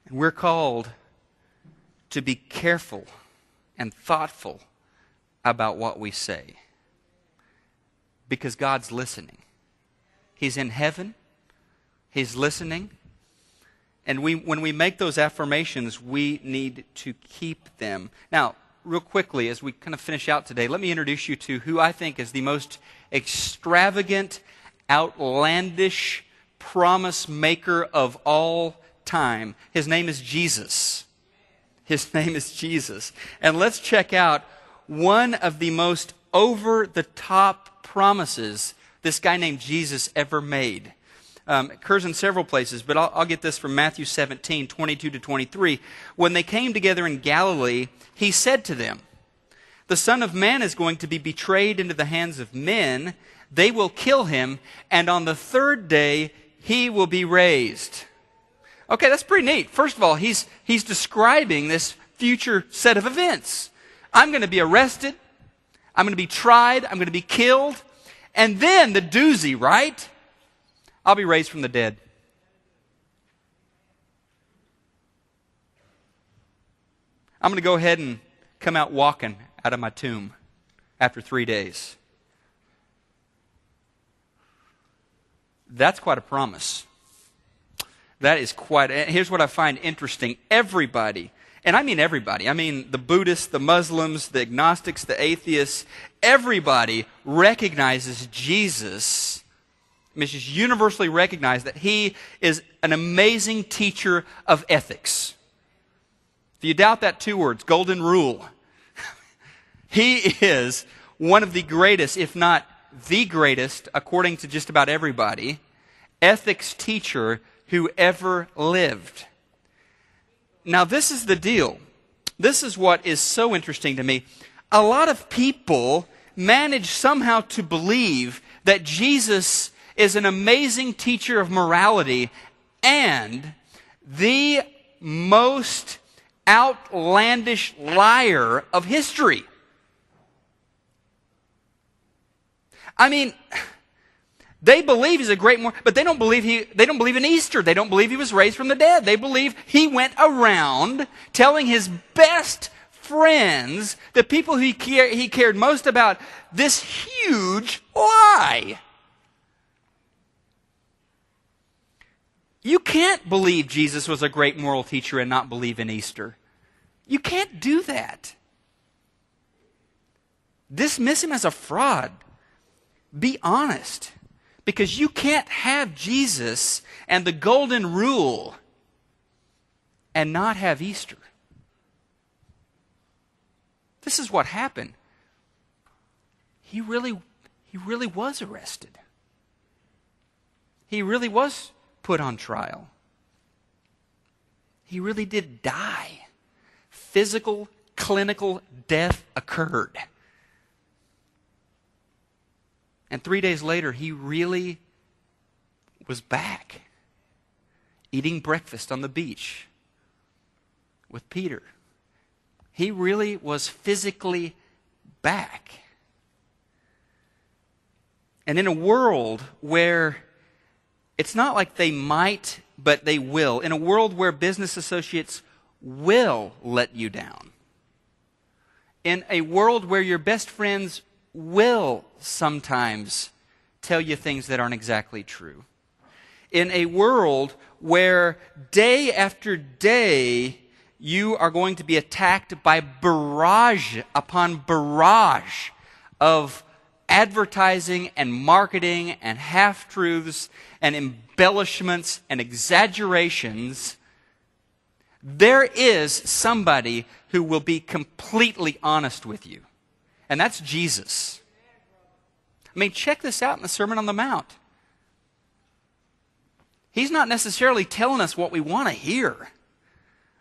And we're called to be careful and thoughtful about what we say. Because God's listening. He's in heaven. He's listening. And when we make those affirmations, we need to keep them. Now, real quickly, as we kind of finish out today, let me introduce you to who I think is the most extravagant, outlandish promise maker of all time. His name is Jesus. His name is Jesus. And let's check out one of the most over-the-top promises this guy named Jesus ever made. It occurs in several places, but I'll get this from Matthew 17, 22 to 23. When they came together in Galilee, he said to them, "The Son of Man is going to be betrayed into the hands of men. They will kill him, and on the third day he will be raised." Okay, that's pretty neat. First of all, he's describing this future set of events. I'm going to be arrested. I'm going to be tried. I'm going to be killed. And then the doozy, right? I'll be raised from the dead. I'm going to go ahead and come out walking out of my tomb after 3 days. That's quite a promise. That is quite... Here's what I find interesting. Everybody, and I mean everybody, I mean the Buddhists, the Muslims, the agnostics, the atheists, everybody recognizes Jesus. I mean, it's just universally recognized that he is an amazing teacher of ethics. If you doubt that, 2 words, golden rule. He is one of the greatest, if not the greatest, according to just about everybody, ethics teacher who ever lived. Now, this is the deal. This is what is so interesting to me. A lot of people manage somehow to believe that Jesus is an amazing teacher of morality and the most outlandish liar of history. I mean, they believe he's a great moral, but they don't believe in Easter. They don't believe he was raised from the dead. They believe he went around telling his best friends, the people he cared most about, this huge lie. You can't believe Jesus was a great moral teacher and not believe in Easter. You can't do that. Dismiss him as a fraud. Be honest. Because you can't have Jesus and the golden rule and not have Easter. This is what happened. He really was arrested. He really was put on trial. He really did die. Physical, clinical death occurred. And 3 days later, he really was back, eating breakfast on the beach with Peter. He really was physically back. And in a world where it's not like they might, but they will. In a world where business associates will let you down. In a world where your best friends will sometimes tell you things that aren't exactly true. In a world where day after day you are going to be attacked by barrage upon barrage of advertising and marketing and half-truths and embellishments and exaggerations, there is somebody who will be completely honest with you. And that's Jesus. I mean, check this out in the Sermon on the Mount. He's not necessarily telling us what we want to hear.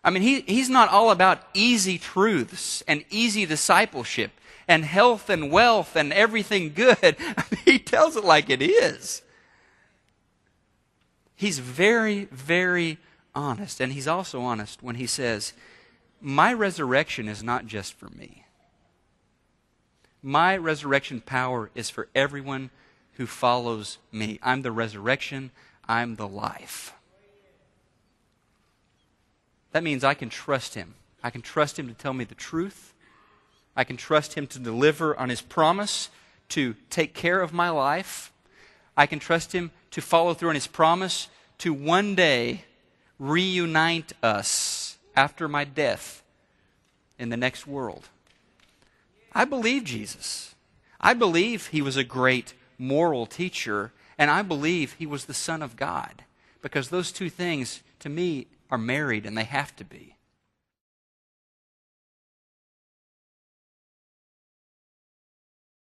I mean, he's not all about easy truths and easy discipleship and health and wealth and everything good. I mean, he tells it like it is. He's very, very honest. And he's also honest when he says, my resurrection is not just for me. My resurrection power is for everyone who follows me. I'm the resurrection. I'm the life. that means I can trust Him. I can trust Him to tell me the truth. I can trust Him to deliver on His promise to take care of my life. I can trust Him to follow through on His promise to one day reunite us after my death in the next world. I believe Jesus. I believe He was a great moral teacher, and I believe He was the Son of God, because those two things, to me, are married, and they have to be.